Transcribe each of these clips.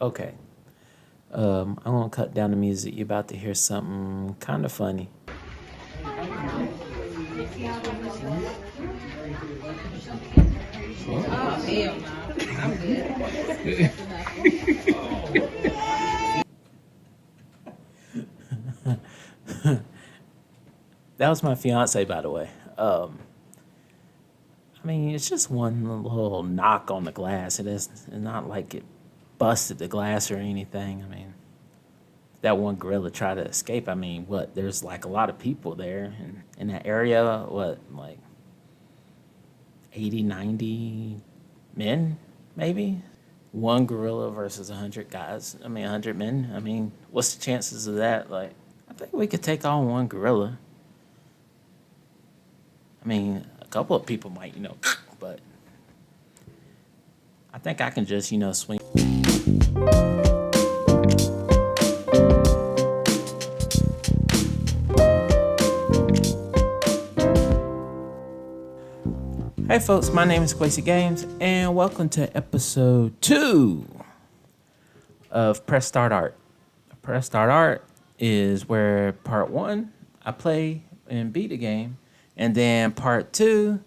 Okay. I'm gonna cut down the music. You're about to hear something kind of funny. Oh, hell no. I'm good. That was my fiance, by the way. I mean, it's just one little knock on the glass. It's not like it busted the glass or anything. I mean, that one gorilla tried to escape. I mean, what? There's like a lot of people there in that area. What, like 80, 90 men, maybe? One gorilla versus 100 guys. I mean, 100 men. I mean, what's the chances of that? Like, I think we could take on one gorilla. I mean, a couple of people might, but I think I can just, swing. Hey folks, my name is Quassie Games, and welcome to episode 2 of Press Start Art. Press Start Art is where part 1, I play and beat a game, and then part 2,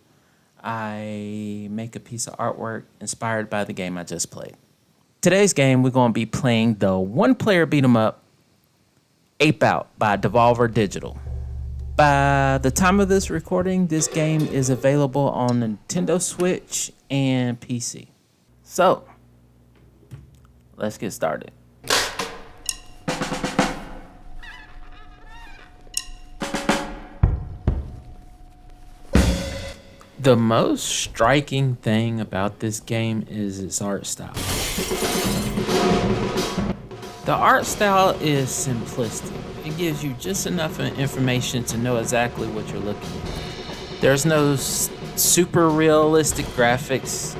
I make a piece of artwork inspired by the game I just played. Today's game, we're going to be playing the one-player beat 'em up, Ape Out by Devolver Digital. By the time of this recording, this game is available on Nintendo Switch and PC. So, let's get started. The most striking thing about this game is its art style. The art style is simplistic. It gives you just enough information to know exactly what you're looking at. There's no super realistic graphics.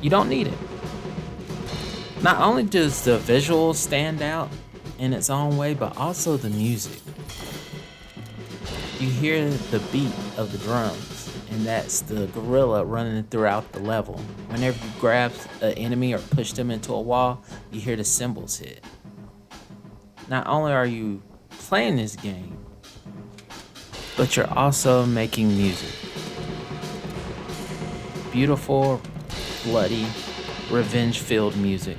You don't need it. Not only does the visuals stand out in its own way, but also the music. You hear the beat of the drums, and that's the gorilla running throughout the level. Whenever you grab an enemy or push them into a wall, you hear the cymbals hit. Not only are you playing this game, but you're also making music. Beautiful, bloody, revenge-filled music.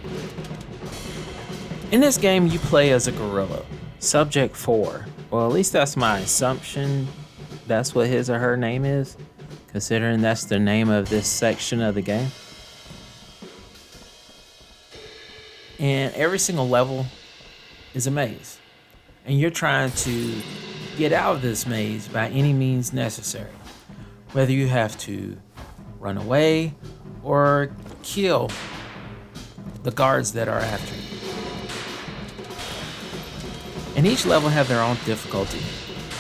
In this game, you play as a gorilla. Subject 4. Well, at least that's my assumption. That's what his or her name is, considering that's the name of this section of the game. And every single level is a maze. And you're trying to get out of this maze by any means necessary. Whether you have to run away or kill the guards that are after you. And each level have their own difficulty.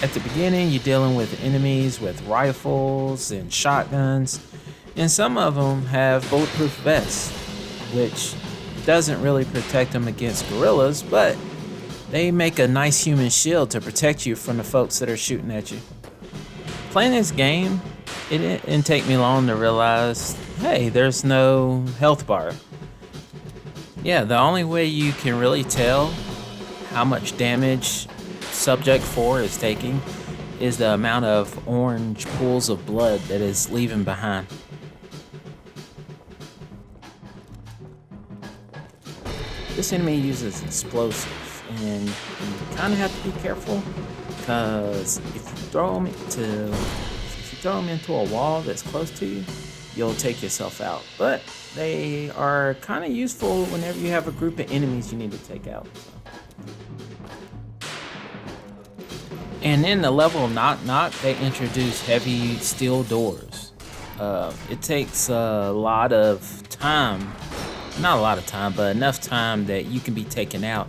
At the beginning, you're dealing with enemies with rifles and shotguns. And some of them have bulletproof vests, which doesn't really protect them against gorillas, but They make a nice human shield to protect you from the folks that are shooting at you. Playing this game, it didn't take me long to realize, hey, there's no health bar. Yeah, the only way you can really tell how much damage Subject 4 is taking is the amount of orange pools of blood that is leaving behind. This enemy uses explosives, and you kind of have to be careful, because if you throw them into a wall that's close to you, you'll take yourself out. But they are kind of useful whenever you have a group of enemies you need to take out. And in the level Knock Knock, they introduce heavy steel doors. It takes a lot of time, not a lot of time, but enough time that you can be taken out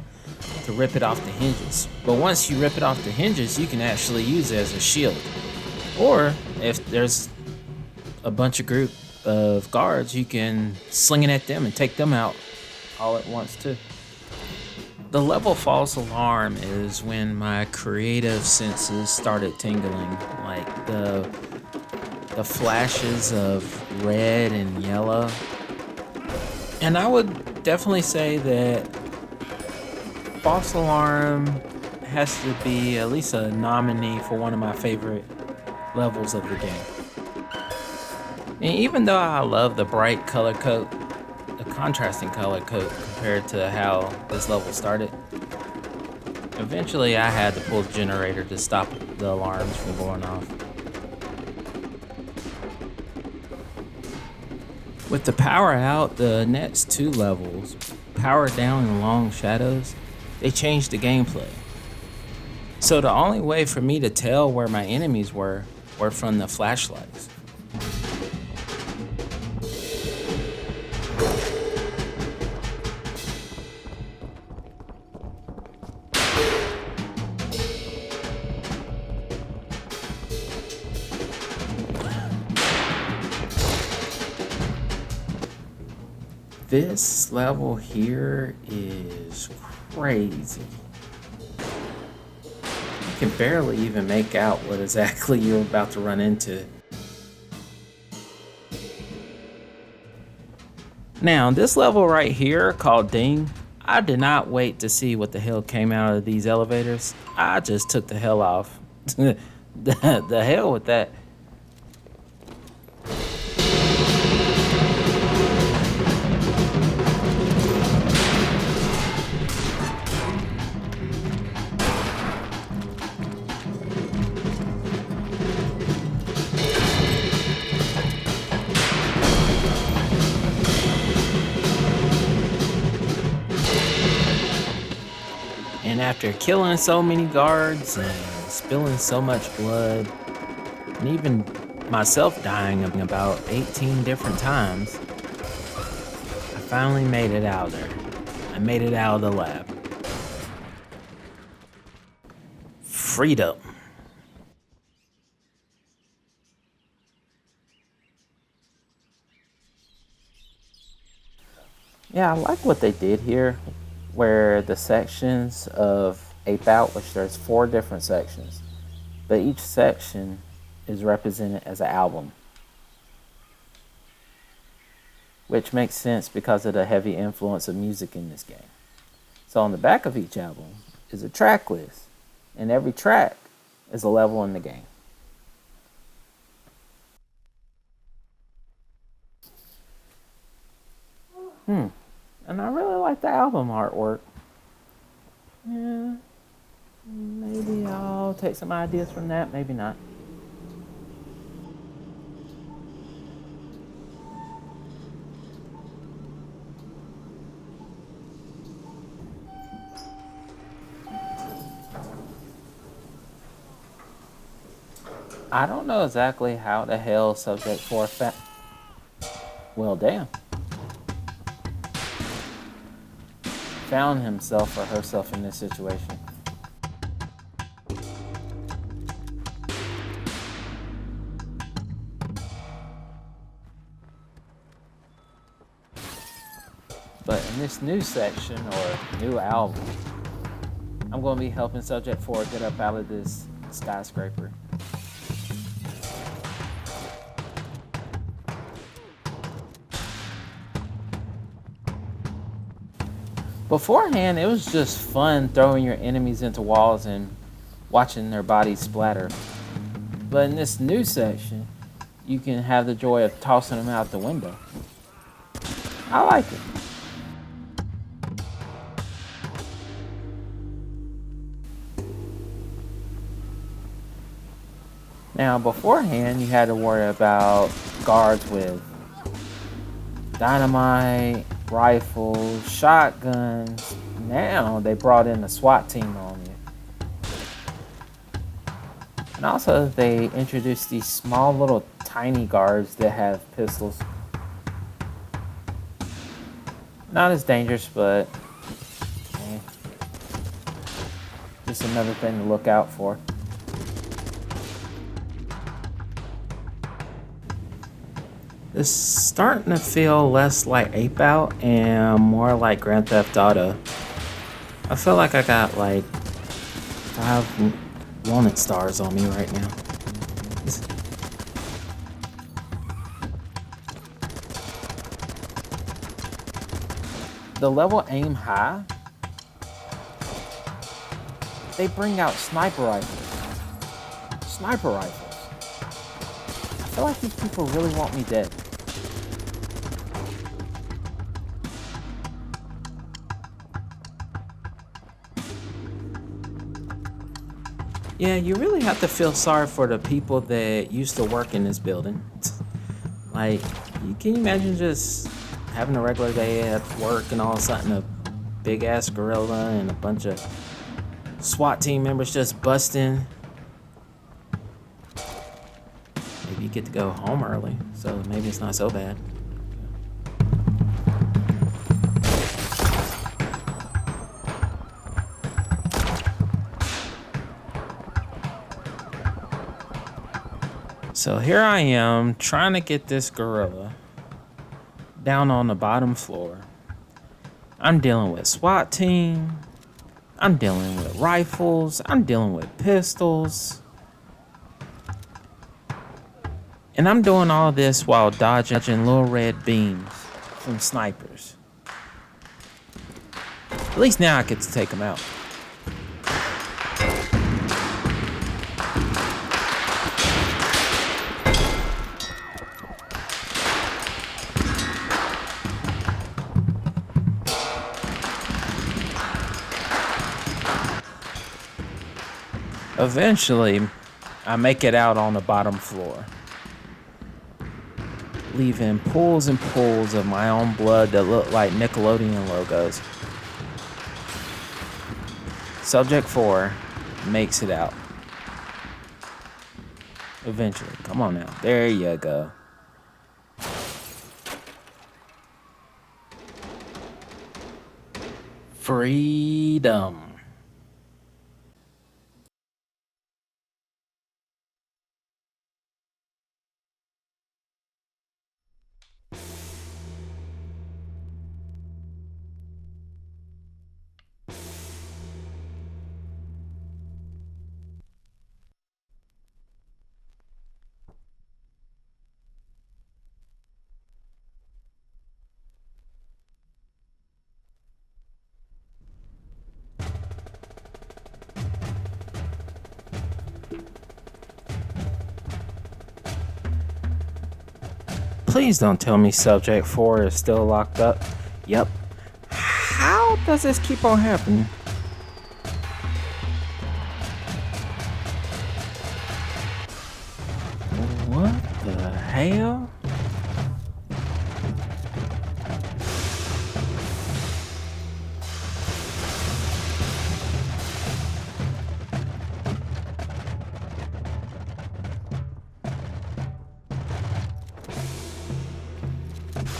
to rip it off the hinges. But once you rip it off the hinges, you can actually use it as a shield. Or if there's a bunch of guards, you can sling it at them and take them out all at once too. The level false alarm is when my creative senses started tingling, like the flashes of red and yellow. And I would definitely say that false alarm has to be at least a nominee for one of my favorite levels of the game. And even though I love the bright color coat, the contrasting color coat compared to how this level started, eventually I had to pull the generator to stop the alarms from going off. With the power out, the next two levels, Power Down and Long Shadows, they changed the gameplay. So the only way for me to tell where my enemies were from the flashlights. This level here is crazy. You can barely even make out what exactly you're about to run into. Now, this level right here called Ding, I did not wait to see what the hell came out of these elevators. I just took the hell off. the hell with that. And after killing so many guards and spilling so much blood, and even myself dying about 18 different times, I finally made it out of there. I made it out of the lab. Freedom. Yeah, I like what they did here, where the sections of Ape Out, which there's 4 different sections, but each section is represented as an album, which makes sense because of the heavy influence of music in this game. So on the back of each album is a track list, and every track is a level in the game. And I really like the album artwork. Yeah, maybe I'll take some ideas from that, maybe not. I don't know exactly how the hell Subject 4 well, damn. Found himself or herself in this situation. But in this new section or new album, I'm going to be helping Subject 4 get up out of this skyscraper. Beforehand, it was just fun throwing your enemies into walls and watching their bodies splatter. But in this new section, you can have the joy of tossing them out the window. I like it. Now, beforehand, you had to worry about guards with dynamite, rifles, shotguns. Now they brought in the SWAT team on you. And also they introduced these small little tiny guards that have pistols. Not as dangerous, but just another thing to look out for. It's starting to feel less like Ape Out and more like Grand Theft Auto. I feel like I got like 5 wanted stars on me right now. The level aim high. They bring out sniper rifles. Sniper rifles. I feel like these people really want me dead. Yeah, you really have to feel sorry for the people that used to work in this building. Like, can you imagine just having a regular day at work and all of a sudden a big ass gorilla and a bunch of SWAT team members just busting? Maybe you get to go home early, so maybe it's not so bad. So here I am trying to get this gorilla down on the bottom floor. I'm dealing with SWAT team. I'm dealing with rifles. I'm dealing with pistols. And I'm doing all this while dodging little red beams from snipers. At least now I get to take them out. Eventually, I make it out on the bottom floor, leaving pools and pools of my own blood that look like Nickelodeon logos. Subject 4 makes it out. Eventually. Come on now. There you go. Freedom. Please don't tell me Subject 4 is still locked up. Yep. How does this keep on happening? What the hell?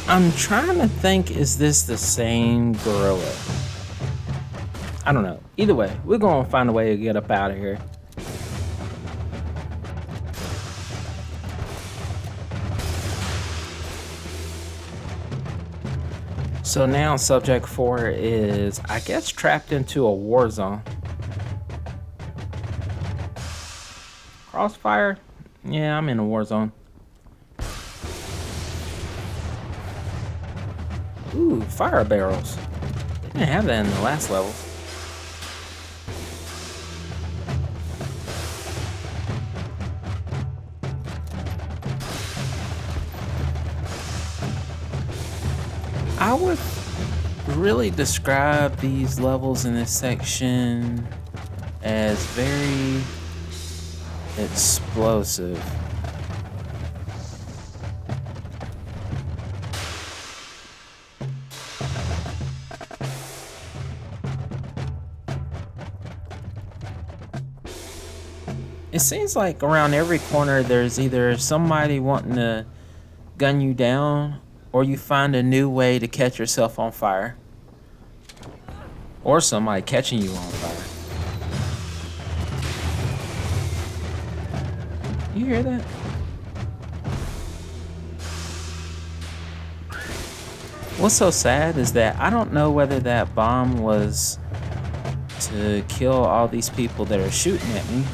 I'm trying to think, is this the same gorilla? I don't know. Either way, we're gonna find a way to get up out of here. So now Subject 4 is, I guess, trapped into a war zone. Crossfire? Yeah, I'm in a war zone. Ooh, fire barrels. Didn't have that in the last level. I would really describe these levels in this section as very explosive. It seems like around every corner there's either somebody wanting to gun you down, or you find a new way to catch yourself on fire, or somebody catching you on fire. You hear that? What's so sad is that I don't know whether that bomb was to kill all these people that are shooting at me,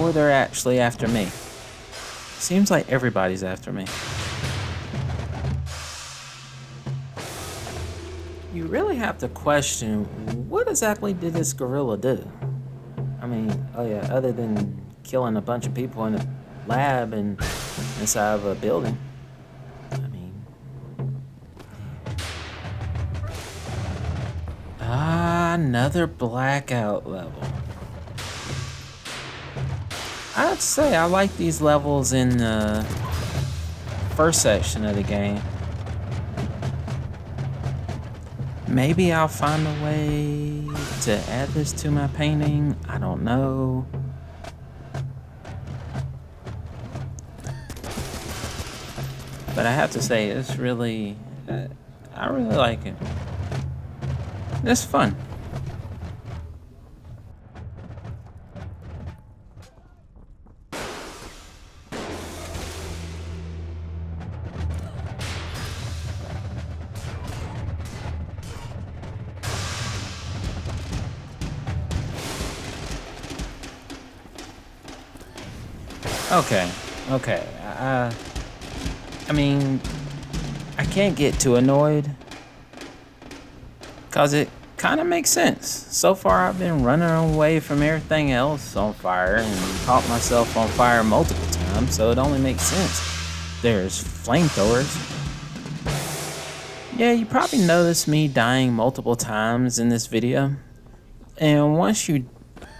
or they're actually after me. Seems like everybody's after me. You really have to question, what exactly did this gorilla do? I mean, oh yeah, other than killing a bunch of people in a lab and inside of a building. I mean, another blackout level. I'd say I like these levels in the first section of the game. Maybe I'll find a way to add this to my painting. I don't know. But I have to say, it's really, I really like it. It's fun. Okay. I mean, I can't get too annoyed, cause it kind of makes sense. So far, I've been running away from everything else on fire and caught myself on fire multiple times, so it only makes sense. There's flamethrowers. Yeah, you probably noticed me dying multiple times in this video. And once you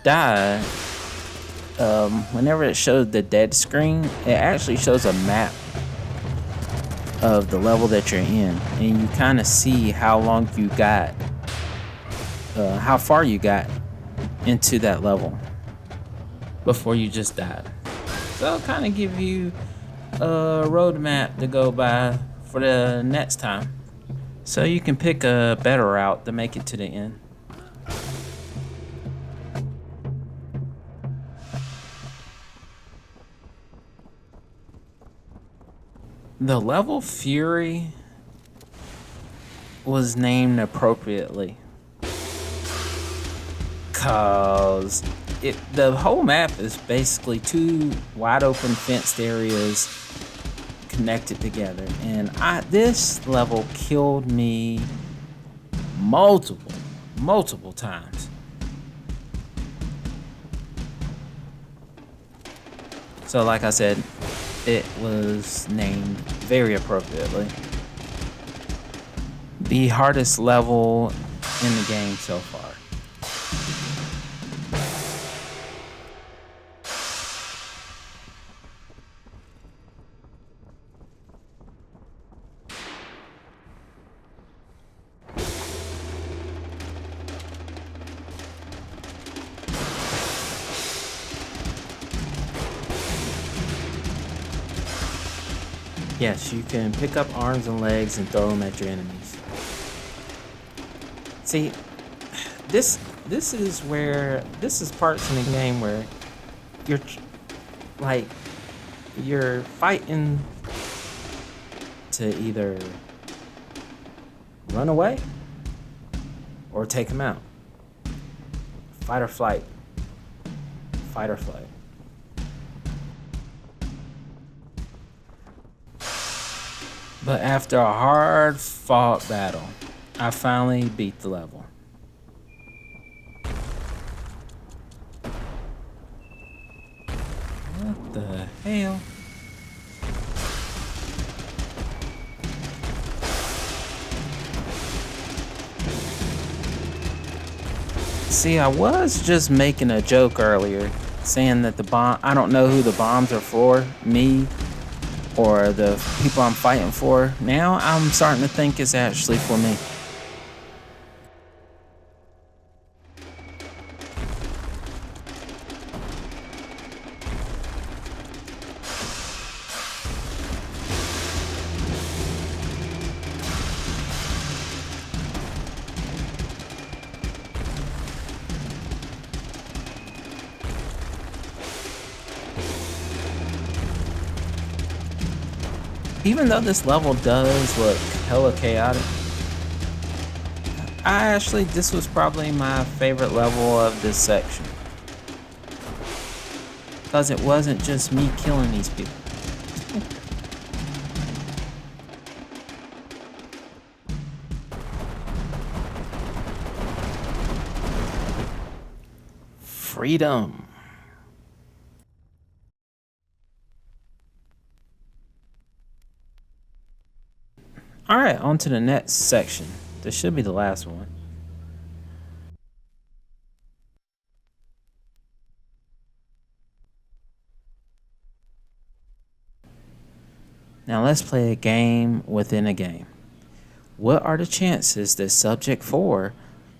die, whenever it shows the dead screen, it actually shows a map of the level that you're in, and you kind of see how long you got, how far you got into that level before you just died. So it'll kind of give you a roadmap to go by for the next time, so you can pick a better route to make it to the end. The level Fury was named appropriately, cause the whole map is basically two wide open fenced areas connected together, and this level killed me multiple times. So like I said, it was named very appropriately. The hardest level in the game so far. Yes, you can pick up arms and legs and throw them at your enemies. See, this is parts in the game where you're fighting to either run away or take them out. Fight or flight. Fight or flight. But after a hard fought battle, I finally beat the level. What the hell? See, I was just making a joke earlier, saying that the bomb, I don't know who the bombs are for, me or the people I'm fighting for. Now I'm starting to think it's actually for me. Even though this level does look hella chaotic, this was probably my favorite level of this section. Because it wasn't just me killing these people. Freedom. Alright, on to the next section. This should be the last one. Now let's play a game within a game. What are the chances that Subject 4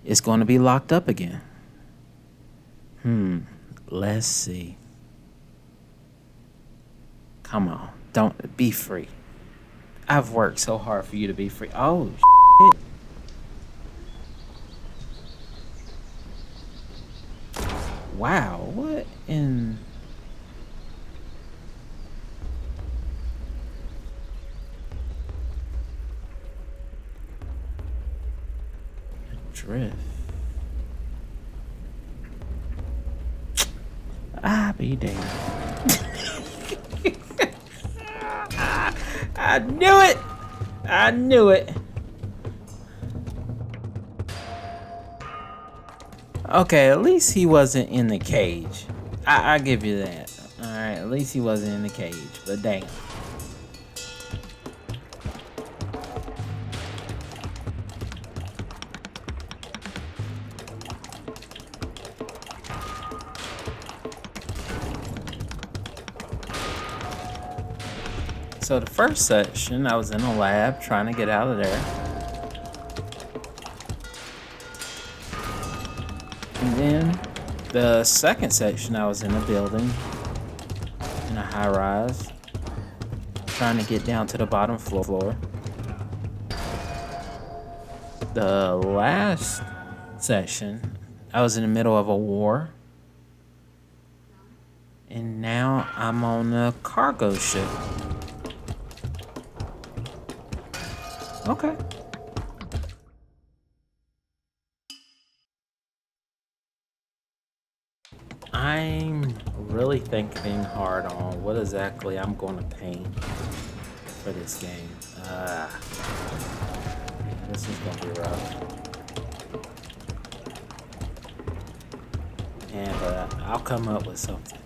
is going to be locked up again? Let's see. Come on, don't be free. I've worked so hard for you to be free. Oh, shit. Wow, what in... drift. Be damned. I knew it! I knew it! Okay, at least he wasn't in the cage. I give you that. Alright, at least he wasn't in the cage, but dang. So the first section, I was in a lab trying to get out of there. And then the second section, I was in a building, in a high rise, trying to get down to the bottom floor. The last section, I was in the middle of a war. And now I'm on a cargo ship. Okay. I'm really thinking hard on what exactly I'm going to paint for this game. This is going to be rough. And I'll come up with something.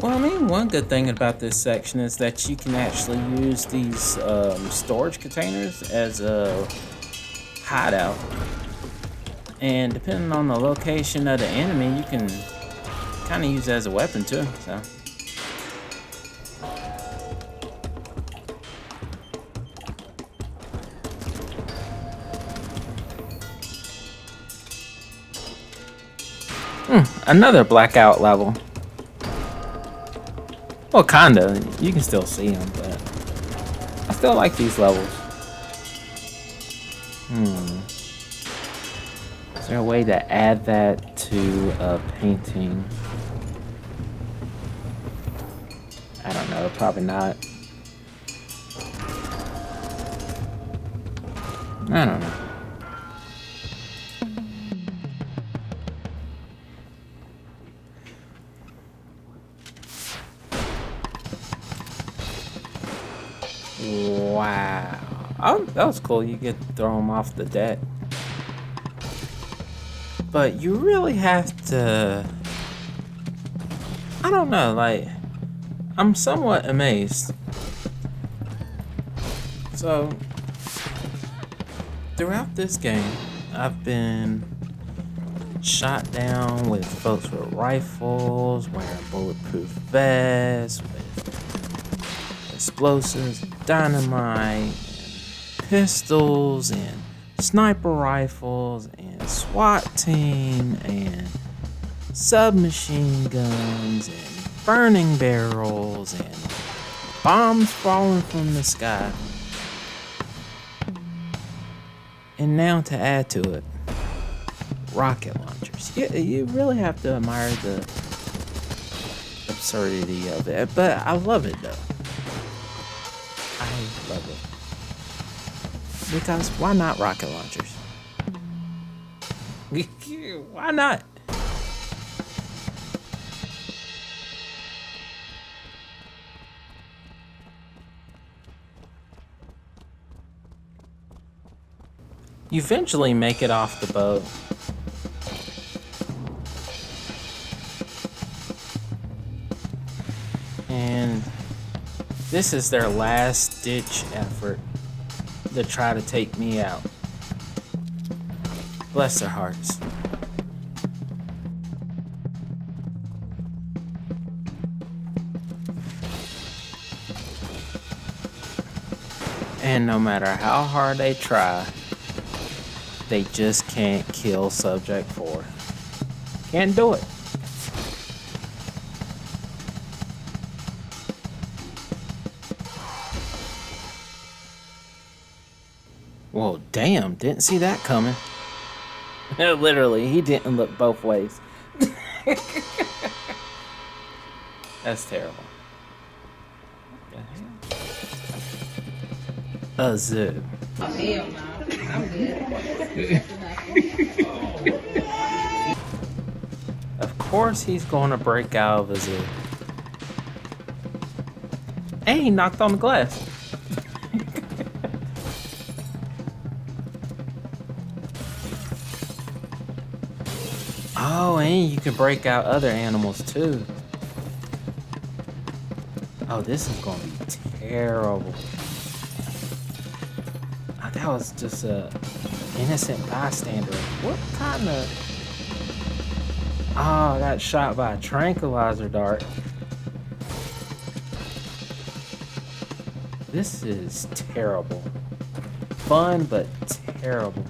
Well, I mean, one good thing about this section is that you can actually use these storage containers as a hideout. And depending on the location of the enemy, you can kind of use it as a weapon too, so. Another blackout level. Well, kinda. You can still see them, but I still like these levels. Is there a way to add that to a painting? I don't know. Probably not. I don't know. Wow. Oh, that was cool. You get to throw them off the deck. But you really have to... I don't know, like... I'm somewhat amazed. So... throughout this game, I've been shot down with folks with rifles, wearing bulletproof vests, with explosives, dynamite, pistols, and sniper rifles, and SWAT team, and submachine guns, and burning barrels, and bombs falling from the sky. And now to add to it, rocket launchers. You really have to admire the absurdity of it, but I love it though. I love it. Because why not rocket launchers? Why not? You eventually make it off the boat. And this is their last ditch effort to try to take me out. Bless their hearts. And no matter how hard they try, they just can't kill Subject 4. Can't do it. Well, damn, didn't see that coming. Literally, he didn't look both ways. That's terrible. A zoo. Oh, hell no. I'm good. Of course he's gonna break out of a zoo. And he knocked on the glass. Oh, and you can break out other animals too. Oh, this is gonna be terrible. Oh, that was just a innocent bystander. What kind of... Oh, I got shot by a tranquilizer dart. This is terrible. Fun, but terrible.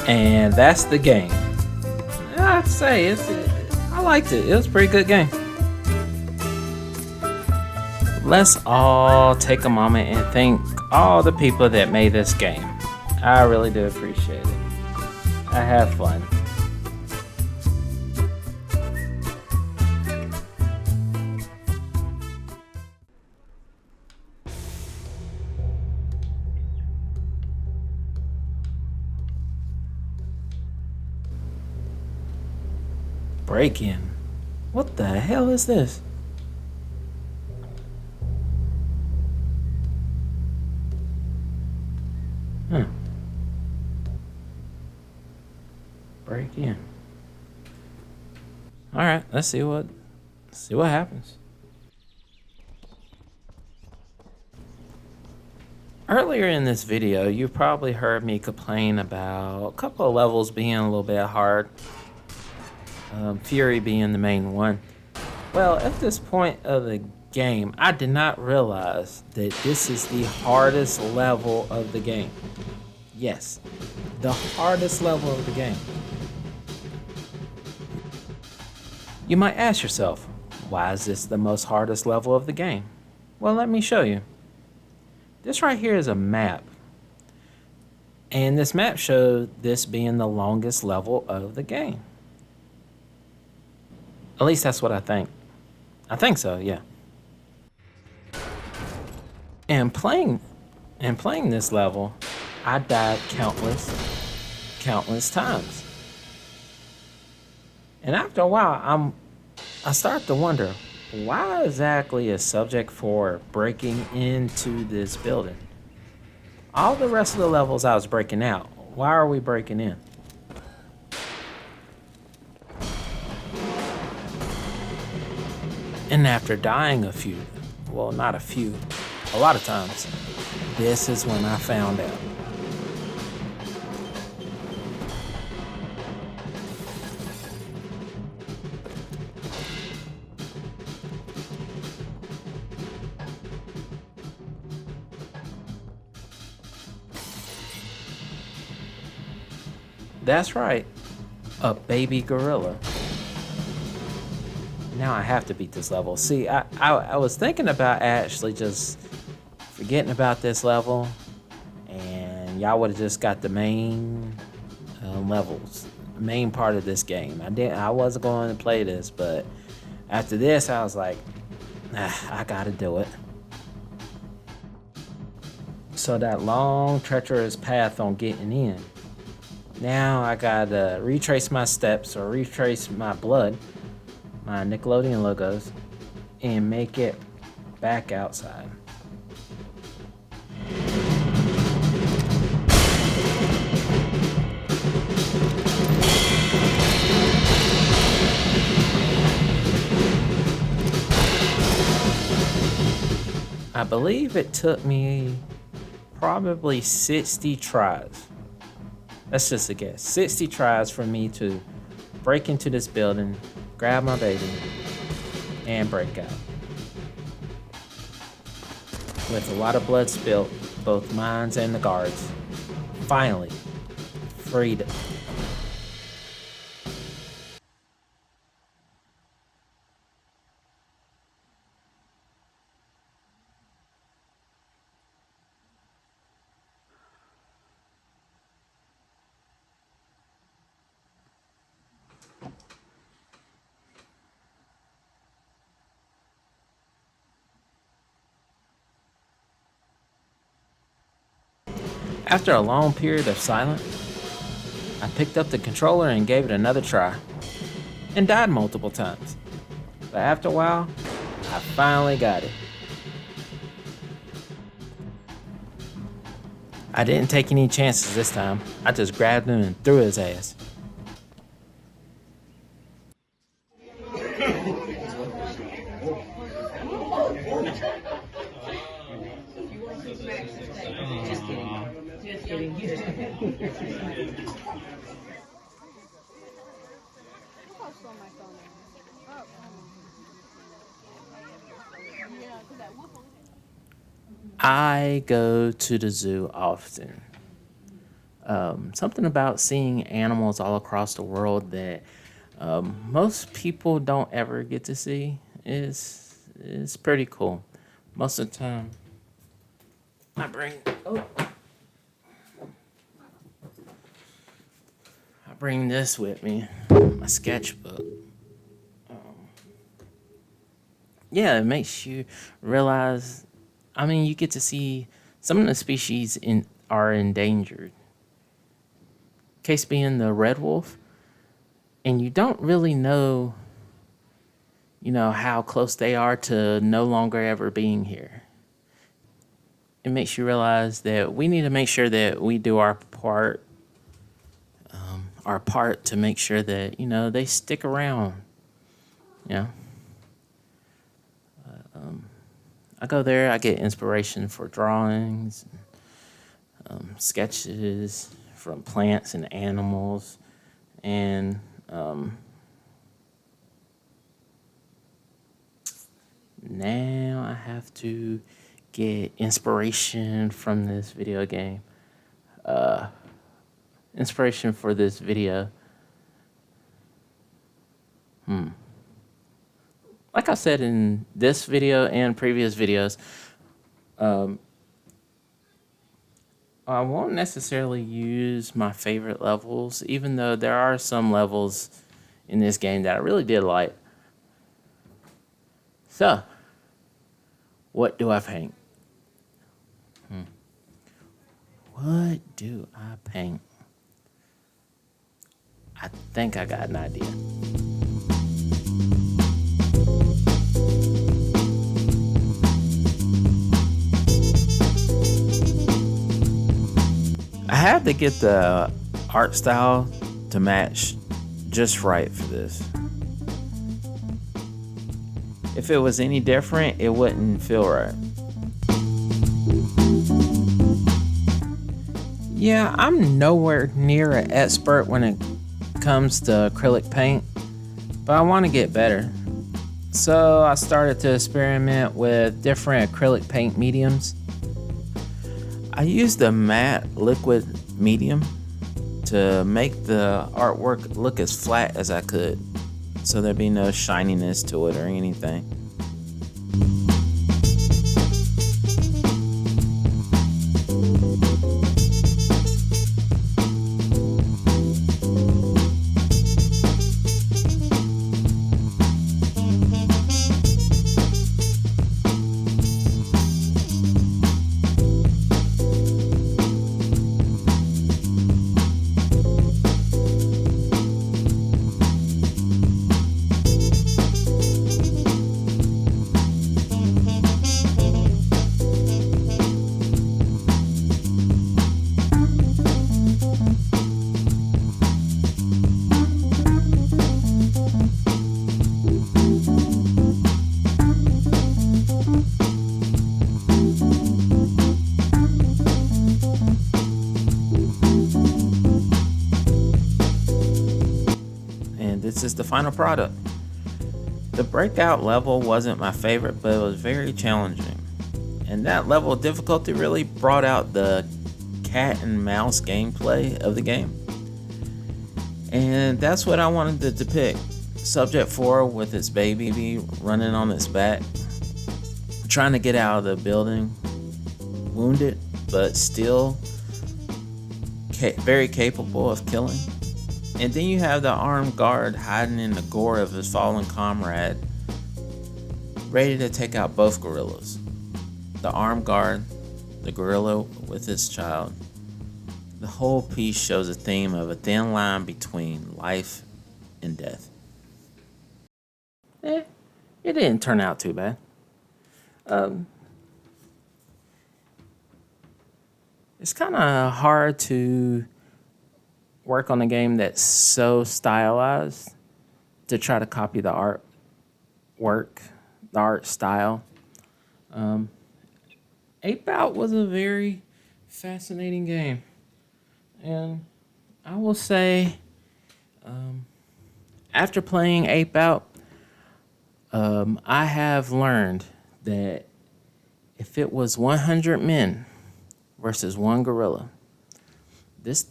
And that's the game. I'd say I liked it. It was a pretty good game. Let's all take a moment and thank all the people that made this game. I really do appreciate it. I had fun. Break-in. What the hell is this? Huh. Break-in. All right, let's see what happens. Earlier in this video, you probably heard me complain about a couple of levels being a little bit hard. Fury being the main one. Well, at this point of the game, I did not realize that this is the hardest level of the game. Yes, the hardest level of the game. You might ask yourself, why is this the most hardest level of the game? Well, let me show you. This right here is a map. And this map showed this being the longest level of the game. At least that's what I think. I think so, yeah. And playing this level, I died countless times. And after a while, I start to wonder, why exactly is subject for breaking into this building? All the rest of the levels I was breaking out. Why are we breaking in? And after dying a few, well, not a few, a lot of times, this is when I found out. That's right, a baby gorilla. Now I have to beat this level. See, I was thinking about actually just forgetting about this level, and y'all would have just got the main levels, main part of this game. I wasn't going to play this, but after this, I was like, I gotta do it. So that long, treacherous path on getting in. Now I gotta retrace my steps or retrace my blood, my Nickelodeon logos, and make it back outside. I believe it took me probably 60 tries. That's just a guess. 60 tries for me to break into this building, grab my baby, and break out. With a lot of blood spilt, both mine and the guards. Finally, freedom. After a long period of silence, I picked up the controller and gave it another try, and died multiple times. But after a while, I finally got it. I didn't take any chances this time. I just grabbed him and threw his ass. Just kidding. I go to the zoo often. Something about seeing animals all across the world that most people don't ever get to see is pretty cool. Most of the time, I bring this with me, my sketchbook. Yeah, it makes you realize. I mean, you get to see some of the species are endangered. Case being the red wolf, and you don't really know, how close they are to no longer ever being here. It makes you realize that we need to make sure that we do our part to make sure that they stick around. Yeah. I go there, I get inspiration for drawings, sketches from plants and animals, and now I have to get inspiration from this video game. Inspiration for this video. Like I said in this video and previous videos, I won't necessarily use my favorite levels, even though there are some levels in this game that I really did like. So, what do I paint? What do I paint? I think I got an idea. I had to get the art style to match just right for this. If it was any different, it wouldn't feel right. Yeah, I'm nowhere near an expert when it comes to acrylic paint, but I want to get better. So I started to experiment with different acrylic paint mediums. I used the matte liquid medium to make the artwork look as flat as I could, so there'd be no shininess to it or anything. This is the final product. The breakout level wasn't my favorite, but it was very challenging. And that level of difficulty really brought out the cat and mouse gameplay of the game. And that's what I wanted to depict. Subject 4 with its baby running on its back, trying to get out of the building, wounded, but still very capable of killing. And then you have the armed guard hiding in the gore of his fallen comrade, ready to take out both gorillas. The armed guard, the gorilla with its child. The whole piece shows a theme of a thin line between life and death. It didn't turn out too bad. It's kind of hard to work on a game that's so stylized to try to copy the artwork, the art style. Ape Out was a very fascinating game. And I will say, after playing Ape Out, I have learned that if it was 100 men versus one gorilla, this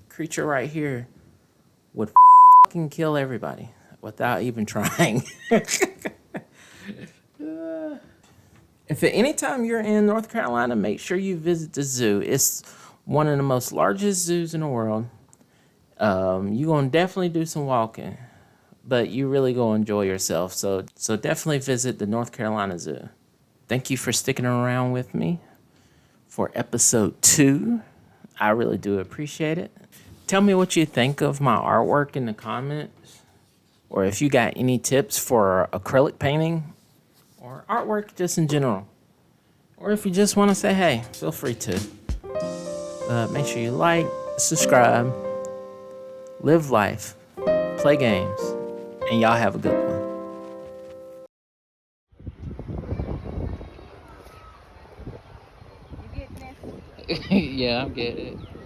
creature right here would fucking kill everybody without even trying. If at any time you're in North Carolina, make sure you visit the zoo. It's one of the most largest zoos in the world. You're going to definitely do some walking, but you really going to enjoy yourself. So definitely visit the North Carolina Zoo. Thank you for sticking around with me for episode 2. I really do appreciate it. Tell me what you think of my artwork in the comments, or if you got any tips for acrylic painting or artwork just in general. Or if you just want to say hey, feel free to. Make sure you like, subscribe, live life, play games, and y'all have a good one. Yeah, I'm getting it.